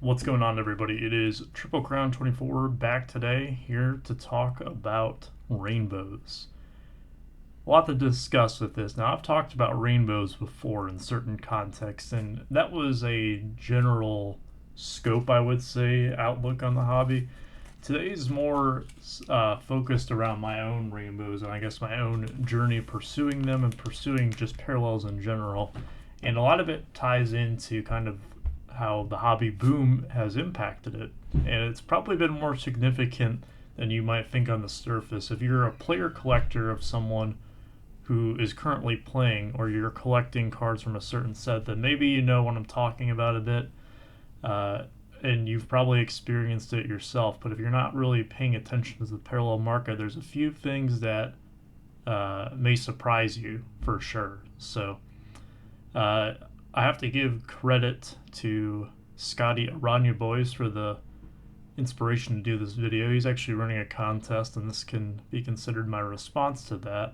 What's going on, everybody? It is TripleCrown24 back today, here to talk about rainbows. A lot to discuss with this. Now, I've talked about rainbows before in certain contexts, and that was a general scope, I would say, outlook on the hobby. Today's more focused around my own rainbows and I guess my own journey pursuing them and pursuing just parallels in general. And a lot of it ties into kind of how the hobby boom has impacted it. And it's probably been more significant than you might think on the surface. If you're a player collector of someone who is currently playing, or you're collecting cards from a certain set, then maybe you know what I'm talking about a bit. And you've probably experienced it yourself. But if you're not really paying attention to the parallel market, there's a few things that may surprise you for sure. So I have to give credit to Scotty Arana boys for the inspiration to do this video. He's actually running a contest, and this can be considered my response to that.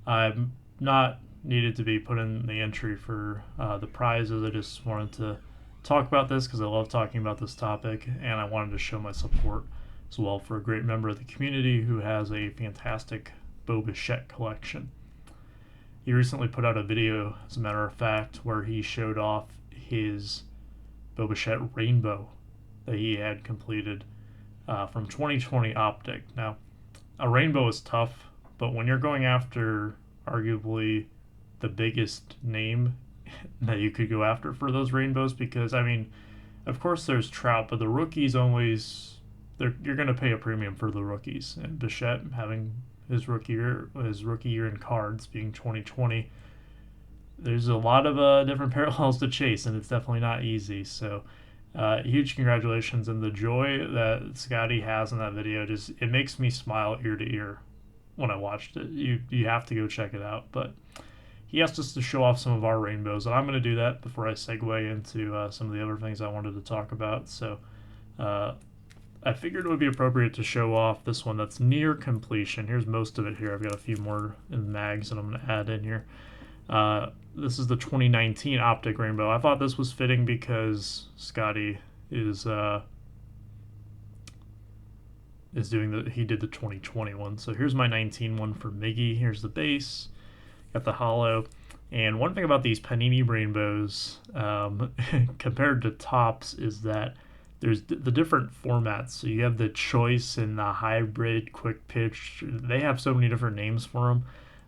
I'm not needed to be put in the entry for the prizes. I just wanted to talk about this because I love talking about this topic, and I wanted to show my support as well for a great member of the community who has a fantastic Beau Bichette collection. He recently put out a video, as a matter of fact, where he showed off his Beau Bichette Rainbow that he had completed from 2020 Optic. Now, a rainbow is tough, but when you're going after arguably the biggest name that you could go after for those rainbows, because I mean, of course there's Trout, but the rookies always you're going to pay a premium for the rookies, and Bichette having his rookie year in cards being 2020, there's a lot of different parallels to chase, and it's definitely not easy. So huge congratulations, and the joy that Scotty has in that video, just it makes me smile ear to ear when I watched it. You have to go check it out. But he asked us to show off some of our rainbows, and I'm going to do that before I segue into some of the other things I wanted to talk about. So I figured it would be appropriate to show off this one that's near completion. Here's most of it here. I've got a few more in the mags that I'm going to add in here. This is the 2019 Optic Rainbow. I thought this was fitting because Scotty is doing he did the 2020 one. So here's my 19 one for Miggy. Here's the base. Got the hollow. And one thing about these Panini rainbows compared to tops is that there's the different formats. So you have the choice and the hybrid, quick pitch. They have so many different names for them.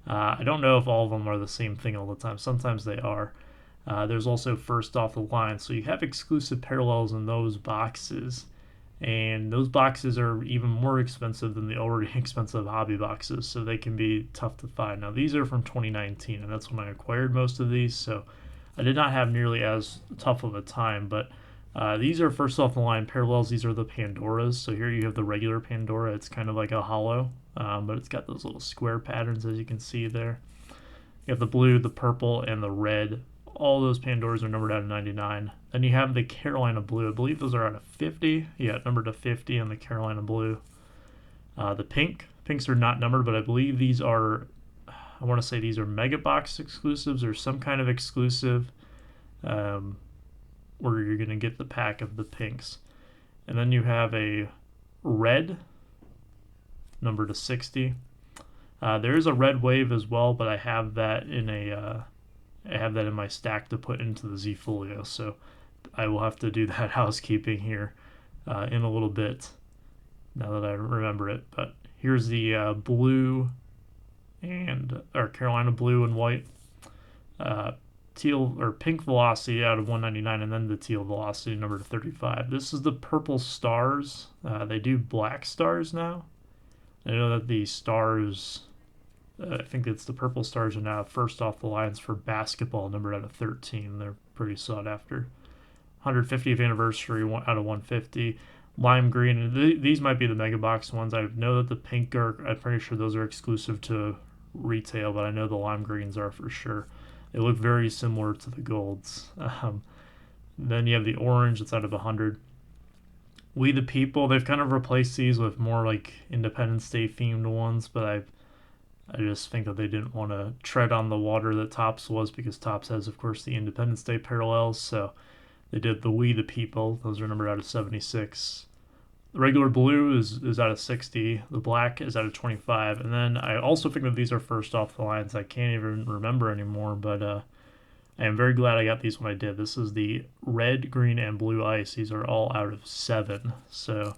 I don't know if all of them are the same thing all the time. Sometimes they are. There's also first off the line. So you have exclusive parallels in those boxes. And those boxes are even more expensive than the already expensive hobby boxes, so they can be tough to find. Now, these are from 2019, and that's when I acquired most of these, so I did not have nearly as tough of a time. But these are first off the line parallels. These are the Pandoras. So here you have the regular Pandora. It's kind of like a hollow, but it's got those little square patterns, as you can see there. You have the blue, the purple, and the red. All those Pandoras are numbered out of 99. Then you have the Carolina Blue. I believe those are out of 50. Yeah, numbered to 50 on the Carolina Blue. The pinks are not numbered, but I believe these are, I want to say these are Mega Box exclusives or some kind of exclusive where you're going to get the pack of the pinks. And then you have a red, numbered to 60. There is a red wave as well, but I have that in my stack to put into the Z Folio, so I will have to do that housekeeping here in a little bit now that I remember it. But here's the blue or Carolina Blue and white, teal or pink Velocity out of 199, and then the teal Velocity number to 35. This is the purple stars. They do black stars now. I know that the stars, I think it's the purple stars are now first off the lines for basketball, numbered out of 13. They're pretty sought after. 150th anniversary out of 150. Lime green, and these might be the mega box ones. I know that the pink I'm pretty sure those are exclusive to retail, but I know the lime greens are for sure. They look very similar to the golds. Then you have the orange, it's out of 100. We the People, they've kind of replaced these with more like Independence Day themed ones, but I just think that they didn't want to tread on the water that Topps was, because Topps has, of course, the Independence Day parallels. So They did the We the People. Those are numbered out of 76. The regular blue is out of 60. The black is out of 25. And then I also think that these are first off the lines. I can't even remember anymore, but I am very glad I got these when I did. This is the red, green, and blue ice. These are all out of 7. So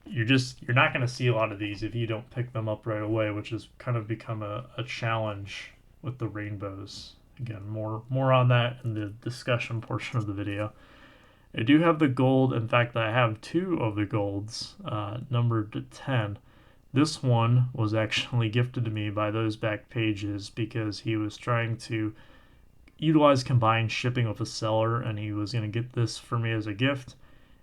you're not going to see a lot of these if you don't pick them up right away, which has kind of become a challenge with the rainbows. Again, more on that in the discussion portion of the video. I do have the gold. In fact, I have 2 of the golds, numbered to 10. This one was actually gifted to me by those back pages because he was trying to utilize combined shipping with a seller, and he was going to get this for me as a gift.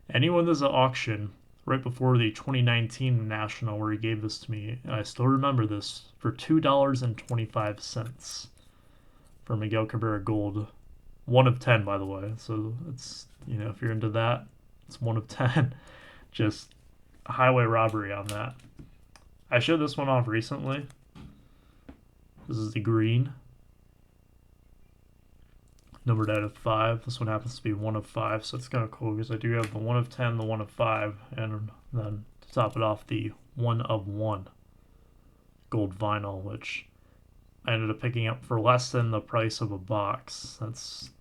And he won this at auction right before the 2019 National, where he gave this to me, and I still remember this, for $2.25 for Miguel Cabrera gold. 1 of 10, by the way. So it's, if you're into that, it's 1 of 10. Just highway robbery on that. I showed this one off recently. This is the green, numbered out of 5. This one happens to be 1 of 5, so it's kind of cool because I do have the 1 of 10, the 1 of 5, and then to top it off, the 1 of 1 gold vinyl, which I ended up picking up for less than the price of a box. That's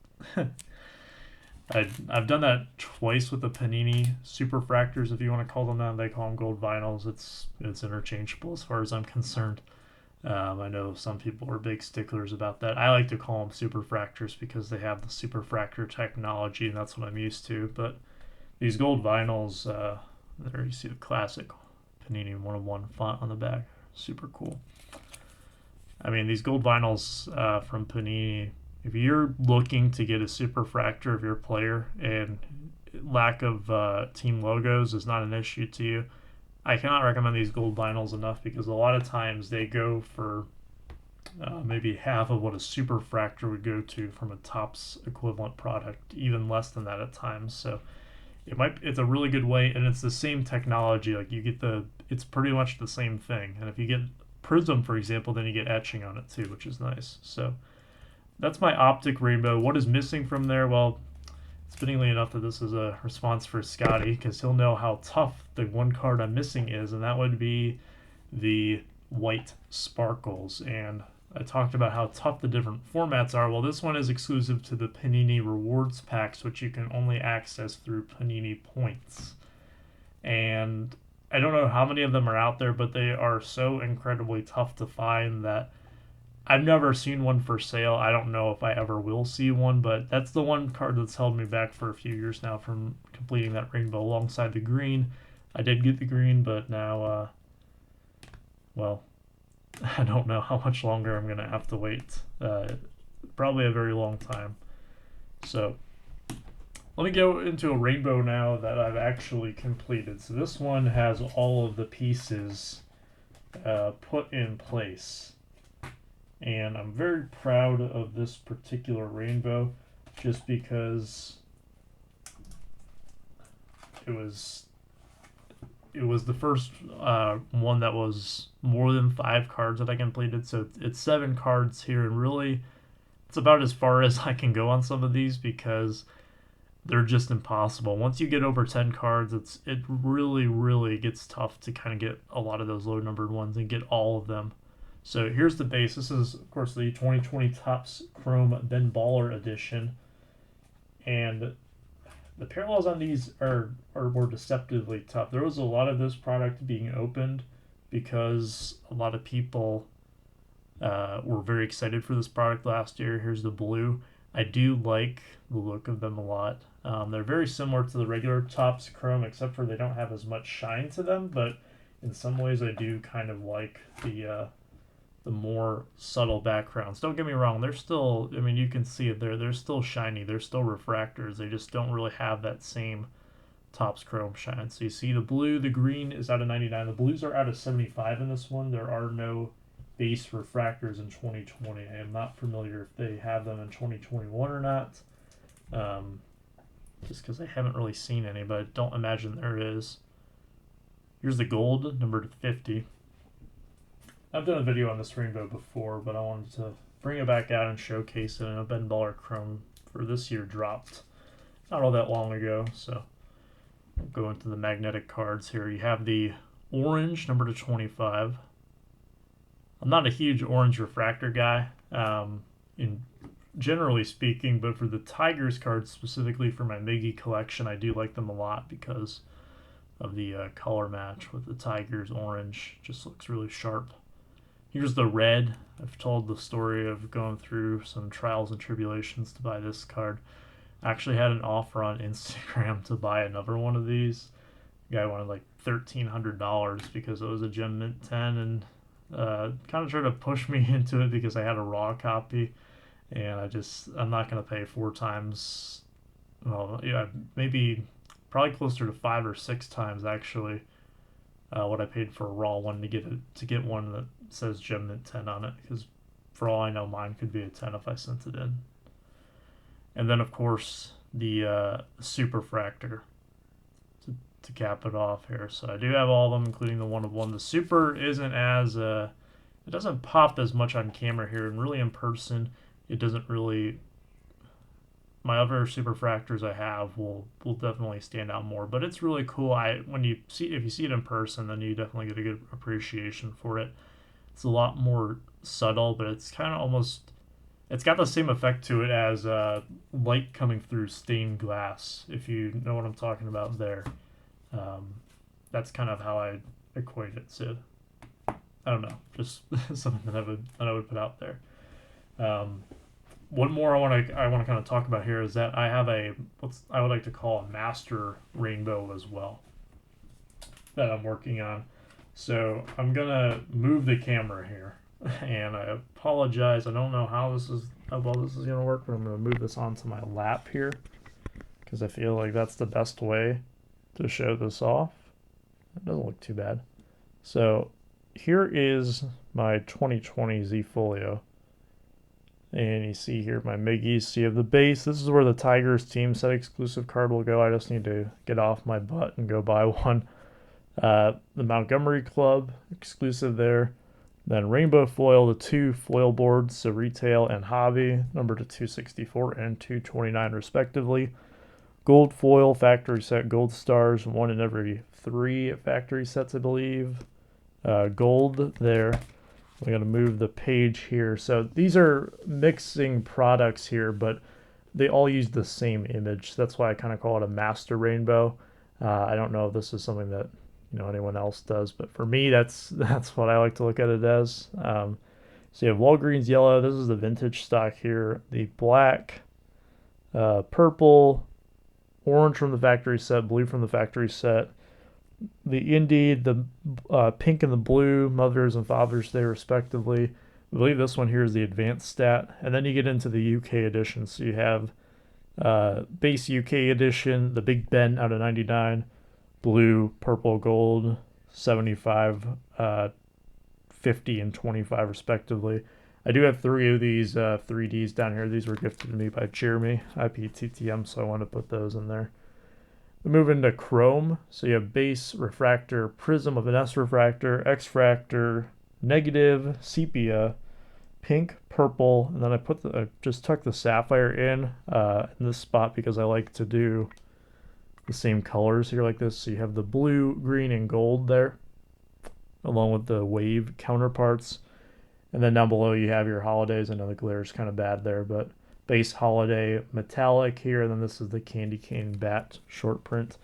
I've done that twice with the Panini Superfractors, if you want to call them that. They call them gold vinyls. It's interchangeable as far as I'm concerned. I know some people are big sticklers about that. I like to call them Superfractors because they have the Superfractor technology, and that's what I'm used to. But these gold vinyls, there you see the classic Panini 101 font on the back. Super cool. I mean, these gold vinyls from Panini, if you're looking to get a Superfractor of your player and lack of team logos is not an issue to you, I cannot recommend these gold vinyls enough because a lot of times they go for maybe half of what a Superfractor would go to from a Topps equivalent product, even less than that at times. So it's a really good way, and it's the same technology. Like it's pretty much the same thing. And if you get Prism, for example, then you get etching on it too, which is nice. So that's my optic rainbow. What is missing from there? Well, it's fittingly enough that this is a response for Scotty, because he'll know how tough the one card I'm missing is, and that would be the white sparkles. And I talked about how tough the different formats are. Well, this one is exclusive to the Panini Rewards packs, which you can only access through Panini Points. And I don't know how many of them are out there, but they are so incredibly tough to find that I've never seen one for sale. I don't know if I ever will see one, but that's the one card that's held me back for a few years now from completing that rainbow alongside the green. I did get the green, but now, well, I don't know how much longer I'm going to have to wait. Probably a very long time. So let me go into a rainbow now that I've actually completed. So this one has all of the pieces put in place. And I'm very proud of this particular rainbow just because it was the first one that was more than 5 cards that I completed. So it's 7 cards here, and really it's about as far as I can go on some of these because they're just impossible. Once you get over 10 cards, it really gets tough to kind of get a lot of those low numbered ones and get all of them. So here's the base. This is, of course, the 2020 Topps Chrome Ben Baller edition. And the parallels on these are more deceptively tough. There was a lot of this product being opened because a lot of people were very excited for this product last year. Here's the blue. I do like the look of them a lot. They're very similar to the regular Topps Chrome, except for they don't have as much shine to them. But in some ways, I do kind of like the more subtle backgrounds. Don't get me wrong, they're still, I mean, you can see it there, they're still shiny, they're still refractors, they just don't really have that same Topps Chrome shine. So you see the blue, the green is out of 99, the blues are out of 75 in this one. There are no base refractors in 2020. I am not familiar if they have them in 2021 or not, just because I haven't really seen any, but I don't imagine there is. Here's the gold, numbered 50. I've done a video on this rainbow before, but I wanted to bring it back out and showcase it. And a Ben Baller Chrome for this year dropped not all that long ago. So we'll go into the magnetic cards here. You have the orange, number to 25. I'm not a huge orange refractor guy, in generally speaking, but for the Tigers cards, specifically for my Miggy collection, I do like them a lot because of the color match with the Tigers orange. Just looks really sharp. Here's the red. I've told the story of going through some trials and tribulations to buy this card. I actually had an offer on Instagram to buy another one of these. The guy wanted like $1,300 because it was a Gem Mint 10, and kind of tried to push me into it because I had a raw copy, and I'm not going to pay 4 times, well, yeah, maybe probably closer to 5 or 6 times actually, what I paid for a raw one to get one that says Gem Mint 10 on it, because for all I know, mine could be a 10 if I sent it in. And then of course the Superfractor to cap it off here. So I do have all of them, including the 1 of 1. The Super isn't as it doesn't pop as much on camera here, and really in person it doesn't really. My other Superfractors I have will definitely stand out more, but it's really cool. If you see it in person, then you definitely get a good appreciation for it. It's a lot more subtle, but it's kind of almost, it's got the same effect to it as light coming through stained glass, if you know what I'm talking about there. That's kind of how I equate it to. I don't know, just something that I would put out there. One more I want to kind of talk about here is that I have what I would like to call a master rainbow as well that I'm working on. So I'm gonna move the camera here, and I apologize. I don't know how well this is gonna work, but I'm gonna move this onto my lap here because I feel like that's the best way to show this off. It doesn't look too bad. So here is my 2020 Z Folio. And you see here my Miggies. So you have the base. This is where the Tigers team set exclusive card will go. I just need to get off my butt and go buy one. The Montgomery Club exclusive there. Then Rainbow Foil, the 2 foil boards, so retail and hobby, number to 264 and 229 respectively. Gold foil, factory set gold stars, 1 in every 3 factory sets, I believe. Gold there. I'm going to move the page here. So these are mixing products here, but they all use the same image. That's why I kind of call it a master rainbow. I don't know if this is something that anyone else does, but for me, that's what I like to look at it as. So you have Walgreens yellow. This is the vintage stock here. The black, purple, orange from the factory set, blue from the factory set. The Indeed, the pink and the blue, mothers and fathers day respectively. I believe this one here is the advanced stat. And then you get into the UK edition. So you have base UK edition, the Big Ben out of 99, blue, purple, gold, 75, 50, and 25 respectively. I do have 3 of these 3Ds down here. These were gifted to me by Jeremy, IPTTM, so I want to put those in there. We move into chrome. So you have base, refractor, prism of an S refractor, X-fractor, negative, sepia, pink, purple, and then I just tuck the sapphire in this spot because I like to do the same colors here like this. So you have the blue, green, and gold there, along with the wave counterparts. And then down below you have your holidays. I know the glare is kind of bad there, but base holiday metallic here, and then this is the candy cane bat short print.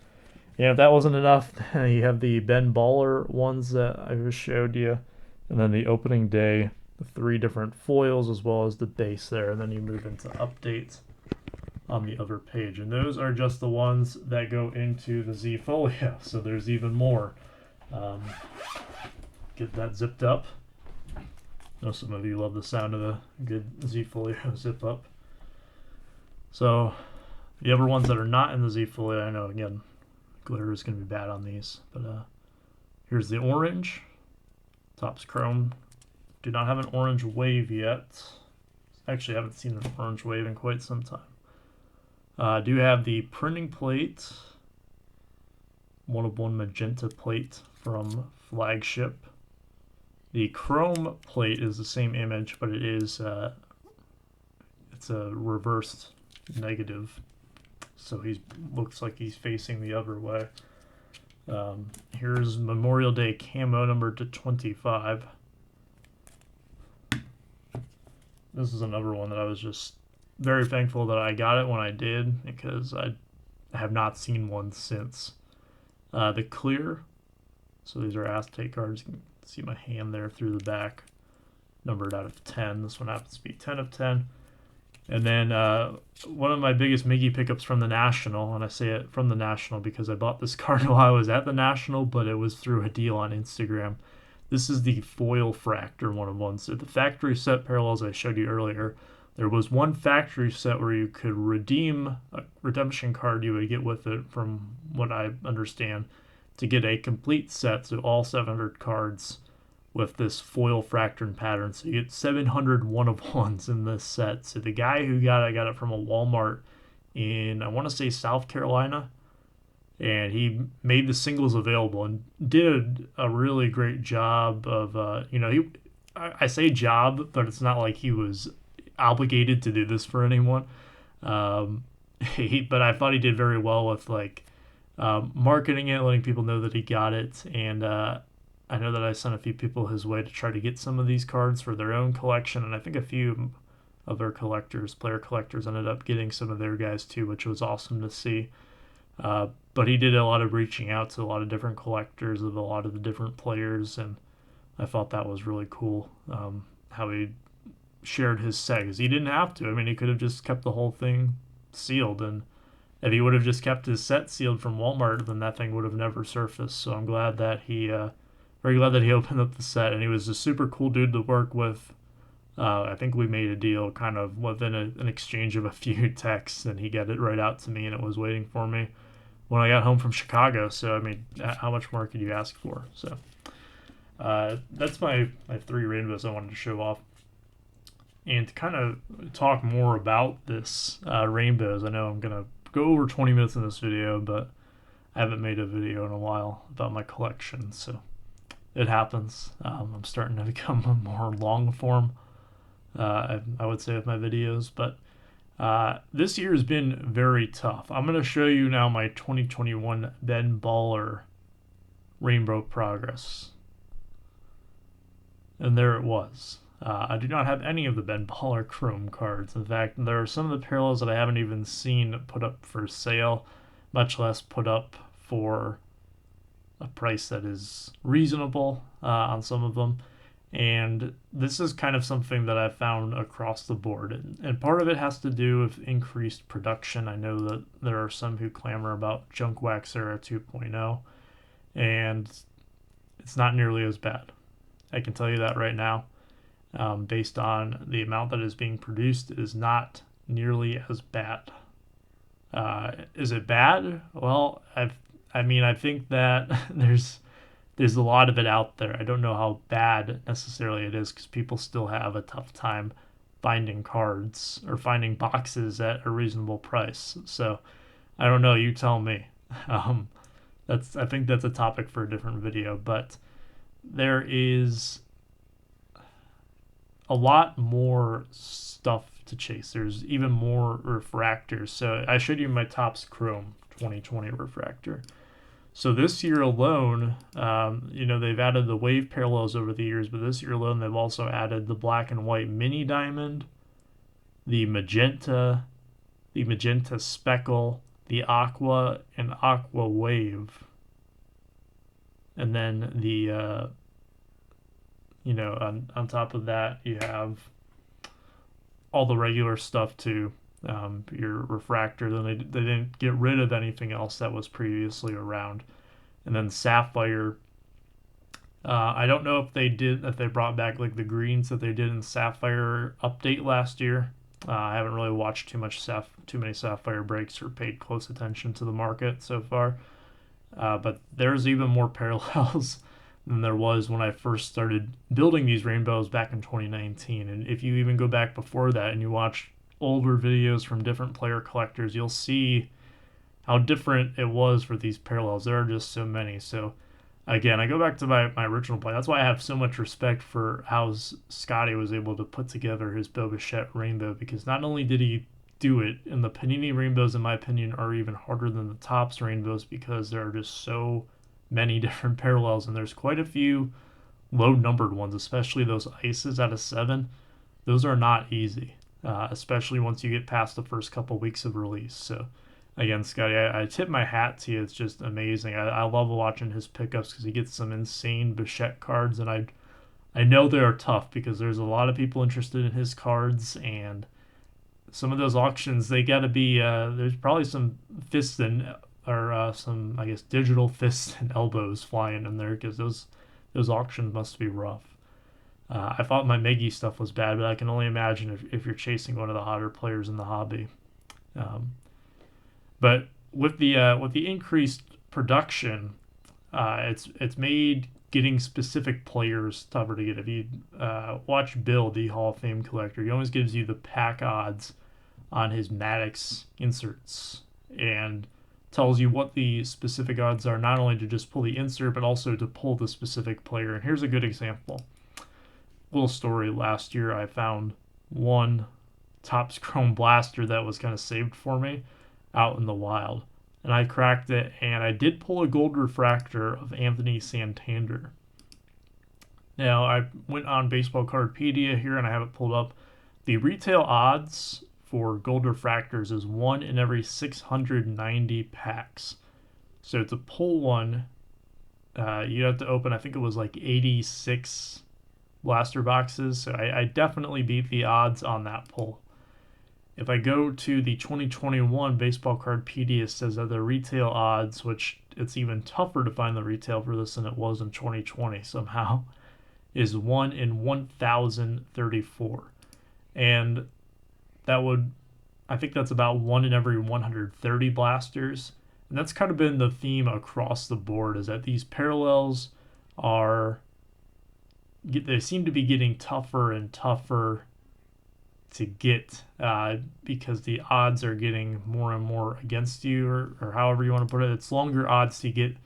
And if that wasn't enough, you have the Ben Baller ones that I just showed you, and then the opening day, the 3 different foils as well as the base there, and then you move into updates on the other page, and those are just the ones that go into the Z Folio. So there's even more. Get that zipped up. I know some of you love the sound of a good Z Folio zip up. So the other ones that are not in the Z Folio, I know again, glare is going to be bad on these, but here's the orange. Top's chrome. Do not have an orange wave yet. Actually, I haven't seen an orange wave in quite some time. I do have the printing plate, 1 of 1 magenta plate from Flagship. The chrome plate is the same image, but it's a reversed negative. so he looks like he's facing the other way. Here's Memorial Day camo number /25. This is another one that I was just very thankful that I got it when I did, because I have not seen one since. The clear, so these are Aztec cards. You can see my hand there through the back, numbered out of 10. This one happens to be 10 of 10. And then one of my biggest Miggy pickups from the National, and I say it from the National because I bought this card while I was at the National, but it was through a deal on Instagram. This is the foil fractor one of one. So the factory set parallels I showed you earlier, there was one factory set where you could redeem a redemption card you would get with it, from what I understand, to get a complete set, so all 700 cards with this foil fractured pattern. So you get 700 one of ones in this set. So the guy who got it from a Walmart in, I want to say, South Carolina, and he made the singles available and did a really great job of, I say job, but it's not like he was obligated to do this for anyone. But I thought he did very well with marketing it, letting people know that he got it, and I know that I sent a few people his way to try to get some of these cards for their own collection, and I think a few of their player collectors, ended up getting some of their guys too, which was awesome to see. But he did a lot of reaching out to a lot of different collectors of a lot of the different players, and I thought that was really cool, how he shared his set, because he didn't have to. I mean, he could have just kept the whole thing sealed, and if he would have just kept his set sealed from Walmart, then that thing would have never surfaced. So I'm glad that he opened up the set, and he was a super cool dude to work with. I think we made a deal kind of within an exchange of a few texts, and he got it right out to me, and it was waiting for me when I got home from Chicago. So, I mean, how much more could you ask for? So that's my 3 rainbows I wanted to show off. And to kind of talk more about this rainbows, I know I'm going to go over 20 minutes in this video, but I haven't made a video in a while about my collection, so it happens. I'm starting to become a more long form, I would say, with my videos, but this year has been very tough. I'm going to show you now my 2021 Ben Baller rainbow progress. And there it was. I do not have any of the Ben Baller Chrome cards. In fact, there are some of the parallels that I haven't even seen put up for sale, much less put up for a price that is reasonable on some of them. And this is kind of something that I've found across the board. And part of it has to do with increased production. I know that there are some who clamor about Junk Wax Era 2.0, and it's not nearly as bad. I can tell you that right now. Based on the amount that is being produced, it is not nearly as bad. Is it bad? Well, I think that there's a lot of it out there. I don't know how bad necessarily it is, because people still have a tough time finding cards or finding boxes at a reasonable price. So I don't know. You tell me. I think that's a topic for a different video, but there is a lot more stuff to chase. There's even more refractors. So I showed you my Topps Chrome 2020 refractor. So this year alone, they've added the wave parallels over the years, but this year alone they've also added the black and white mini diamond, the magenta speckle, the aqua and aqua wave, and then the on top of that, you have all the regular stuff too, your refractor. Then they didn't get rid of anything else that was previously around. And then Sapphire, I don't know if they brought back like the greens that they did in Sapphire update last year. I haven't really watched too many Sapphire breaks or paid close attention to the market so far. But there's even more parallels than there was when I first started building these rainbows back in 2019. And if you even go back before that and you watch older videos from different player collectors, you'll see how different it was for these parallels. There are just so many. So again, I go back to my original point. That's why I have so much respect for how Scotty was able to put together his Bo Bichette rainbow, because not only did he do it. And the Panini rainbows, in my opinion, are even harder than the Topps rainbows because there are just so many different parallels, and there's quite a few low numbered ones, especially those ices out of 7. Those are not easy, especially once you get past the first couple weeks of release. So again, Scotty, I tip my hat to you. It's just amazing. I love watching his pickups because he gets some insane Bichette cards, and I know they are tough because there's a lot of people interested in his cards, and some of those auctions, they got to be there's probably some fists and or some, I guess, digital fists and elbows flying in there because those auctions must be rough. I thought my Miggy stuff was bad, but I can only imagine if you're chasing one of the hotter players in the hobby. Um, but with the increased production, it's made getting specific players tougher to get. If you watch Bill, the Hall of Fame collector, he always gives you the pack odds on his Maddox inserts and tells you what the specific odds are, not only to just pull the insert, but also to pull the specific player. And here's a good example. Little story, last year I found one Topps Chrome Blaster that was kind of saved for me out in the wild. And I cracked it, and I did pull a gold refractor of Anthony Santander. Now, I went on Baseball Cardpedia here, and I have it pulled up. The retail odds for gold refractors is 1 in every 690 packs. So to pull one, you have to open, I think it was like 86 blaster boxes. So I definitely beat the odds on that pull. If I go to the 2021 Baseball Cardpedia, it says that the retail odds, which it's even tougher to find the retail for this than it was in 2020 somehow, is 1 in 1,034. And that would, I think that's about 1 in every 130 blasters. And that's kind of been the theme across the board, is that these parallels they seem to be getting tougher and tougher to get because the odds are getting more and more against you, or however you want to put it. It's longer odds to get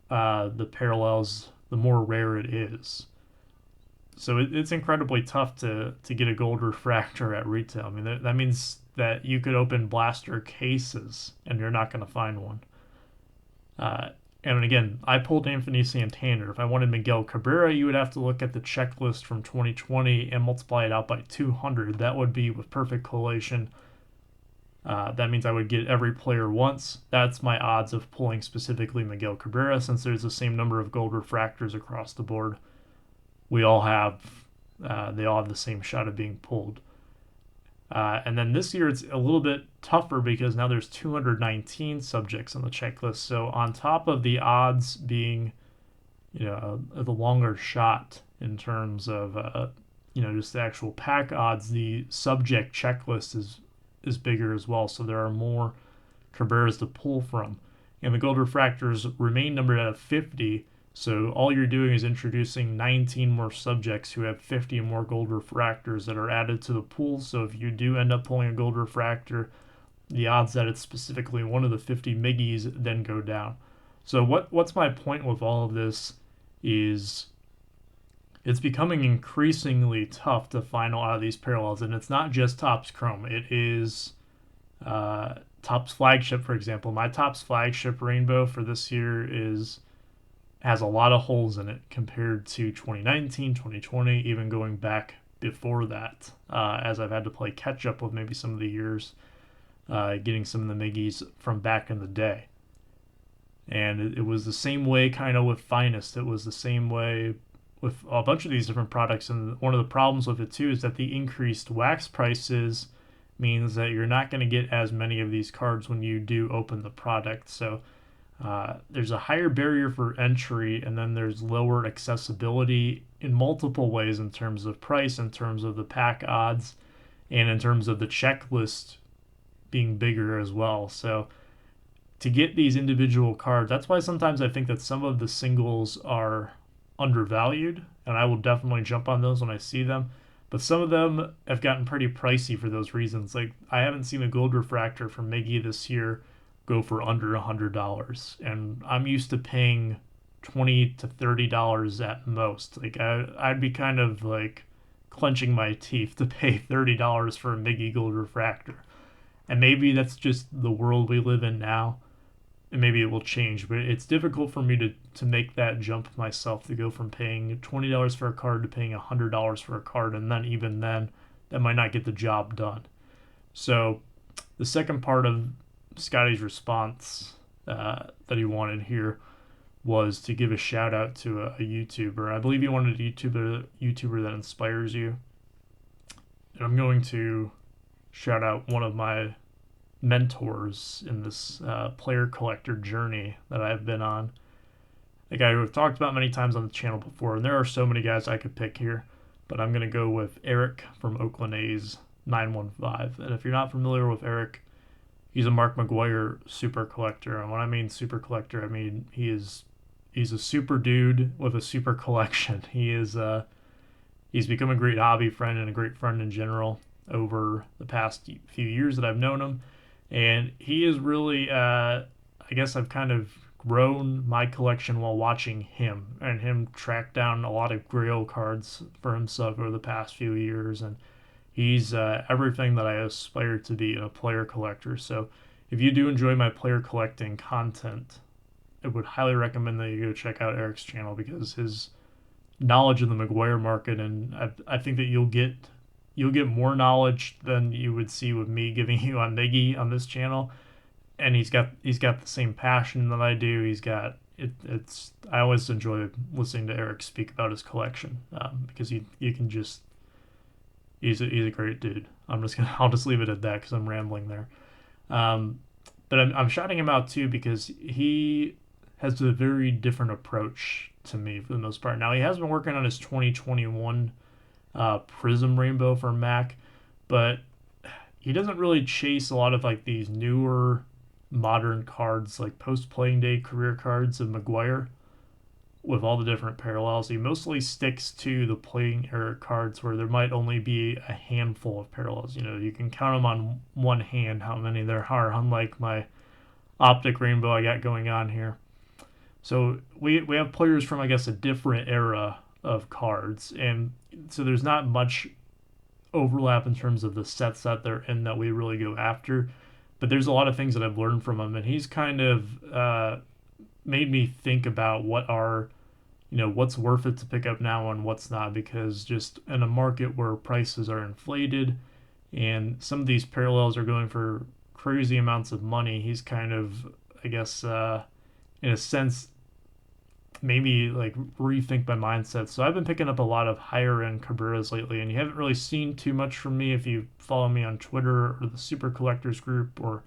the parallels, the more rare it is. So it's incredibly tough to get a gold refractor at retail. I mean, that means that you could open blaster cases and you're not going to find one. And again, I pulled Anthony Santander. If I wanted Miguel Cabrera, you would have to look at the checklist from 2020 and multiply it out by 200. That would be with perfect collation. That means I would get every player once. That's my odds of pulling specifically Miguel Cabrera, since there's the same number of gold refractors across the board. They all have the same shot of being pulled. And then this year it's a little bit tougher because now there's 219 subjects on the checklist. So on top of the odds being, the longer shot in terms of, just the actual pack odds, the subject checklist is bigger as well. So there are more Cabreras to pull from. And the gold refractors remain numbered at 50. So all you're doing is introducing 19 more subjects who have 50 more gold refractors that are added to the pool. So if you do end up pulling a gold refractor, the odds that it's specifically one of the 50 Miggies then go down. So what's my point with all of this is it's becoming increasingly tough to find a lot of these parallels. And it's not just Topps Chrome. It is Topps Flagship, for example. My Topps Flagship Rainbow for this year has a lot of holes in it compared to 2019, 2020, even going back before that, as I've had to play catch up with maybe some of the years, getting some of the Miggies from back in the day. And it was the same way kind of with Finest. It was the same way with a bunch of these different products. And one of the problems with it too is that the increased wax prices means that you're not going to get as many of these cards when you do open the product. So there's a higher barrier for entry, and then there's lower accessibility in multiple ways in terms of price, in terms of the pack odds, and in terms of the checklist being bigger as well. So to get these individual cards, that's why sometimes I think that some of the singles are undervalued, and I will definitely jump on those when I see them. But some of them have gotten pretty pricey for those reasons. Like, I haven't seen a gold refractor from Miggy this year go for under $100, and I'm used to paying $20 to $30 at most. Like, I'd be kind of like clenching my teeth to pay $30 for a Miggy gold refractor. And maybe that's just the world we live in now, and maybe it will change. But it's difficult for me to make that jump myself, to go from paying $20 for a card to paying $100 for a card, and then even then, that might not get the job done. So the second part of Scotty's response that he wanted here was to give a shout out to a YouTuber. I believe he wanted a YouTuber that inspires you. And I'm going to shout out one of my mentors in this player collector journey that I've been on. A guy who I've talked about many times on the channel before, and there are so many guys I could pick here, but I'm going to go with Eric from Oakland A's 915. And if you're not familiar with Eric, he's a Mark McGwire super collector. And when I mean super collector, I mean he's a super dude with a super collection. He's become a great hobby friend and a great friend in general over the past few years that I've known him. And he is really, I guess I've kind of grown my collection while watching him, and him track down a lot of Grail cards for himself over the past few years. And he's everything that I aspire to be in a player collector. So if you do enjoy my player collecting content, I would highly recommend that you go check out Eric's channel, because his knowledge of the McGwire market, and I think that you'll get more knowledge than you would see with me giving you on Miggy on this channel. And he's got the same passion that I do. He's got it's I always enjoy listening to Eric speak about his collection, because you can just he's a great dude. I'll just leave it at that because I'm rambling there. But I'm shouting him out too because he has a very different approach to me for the most part. Now he has been working on his 2021 Prism Rainbow for Mac, but he doesn't really chase a lot of like these newer modern cards like post playing day career cards of McGwire with all the different parallels. He mostly sticks to the playing era cards where there might only be a handful of parallels. You know, you can count them on one hand how many there are, unlike my optic rainbow I got going on here. So we have players from, I guess, a different era of cards, and so there's not much overlap in terms of the sets that they're in that we really go after. But there's a lot of things that I've learned from him, and he's kind of made me think about what's worth it to pick up now and what's not, because just in a market where prices are inflated and some of these parallels are going for crazy amounts of money, he's kind of, I guess, in a sense, maybe like rethink my mindset. So I've been picking up a lot of higher end Cabreras lately, and you haven't really seen too much from me if you follow me on Twitter or the Super Collectors group or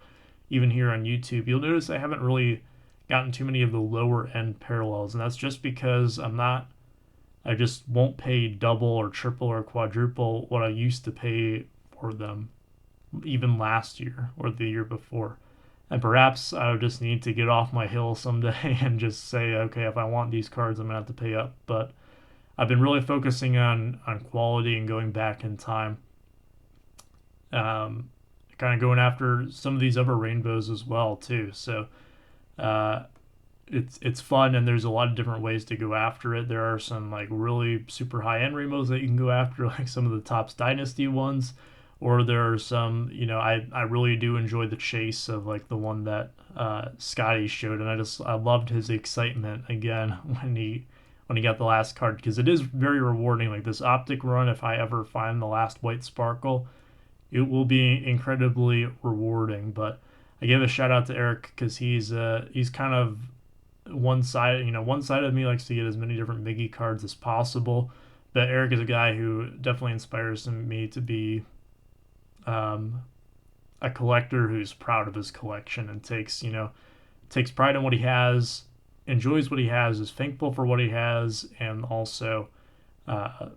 even here on YouTube. You'll notice I haven't really gotten too many of the lower end parallels, and that's just because I just won't pay double or triple or quadruple what I used to pay for them even last year or the year before. And perhaps I would just need to get off my hill someday and just say, okay, if I want these cards, I'm going to have to pay up. But I've been really focusing on quality and going back in time. Kind of going after some of these other rainbows as well, too. So it's fun, and there's a lot of different ways to go after it. There are some like really super high-end rainbows that you can go after, like some of the Topps Dynasty ones. Or there are some, I really do enjoy the chase of like the one that Scotty showed, and I loved his excitement again when he got the last card, because it is very rewarding. Like this optic run, if I ever find the last white sparkle, it will be incredibly rewarding. But I give a shout out to Eric because he's kind of one side of me likes to get as many different Miggy cards as possible, but Eric is a guy who definitely inspires me to be a collector who's proud of his collection and takes pride in what he has, enjoys what he has, is thankful for what he has, and also, I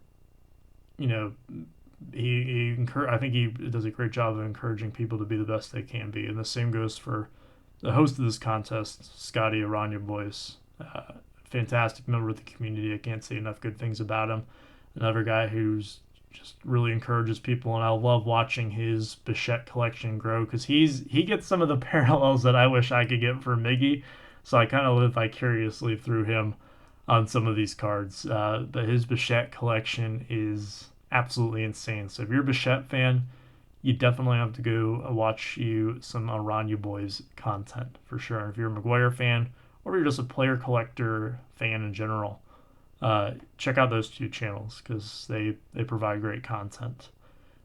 think he does a great job of encouraging people to be the best they can be. And the same goes for the host of this contest, Scotty Arana Boyce. Fantastic member of the community. I can't say enough good things about him. Another guy who's just really encourages people, and I love watching his Bichette collection grow, because he gets some of the parallels that I wish I could get for Miggy, so I kind of live vicariously through him on some of these cards. But his Bichette collection is absolutely insane. So if you're a Bichette fan, you definitely have to go watch some Arana boys content for sure. And if you're a McGuire fan, or you're just a player collector fan in general, check out those two channels because they provide great content.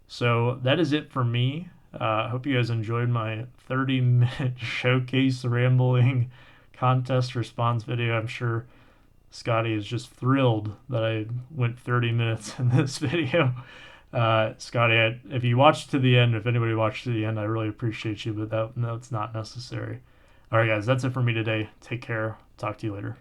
So that is it for me. I hope you guys enjoyed my 30-minute showcase rambling contest response video. I'm sure Scotty is just thrilled that I went 30 minutes in this video. Scotty, if you watched to the end, if anybody watched to the end, I really appreciate you, but that's not necessary. All right, guys, that's it for me today. Take care. Talk to you later.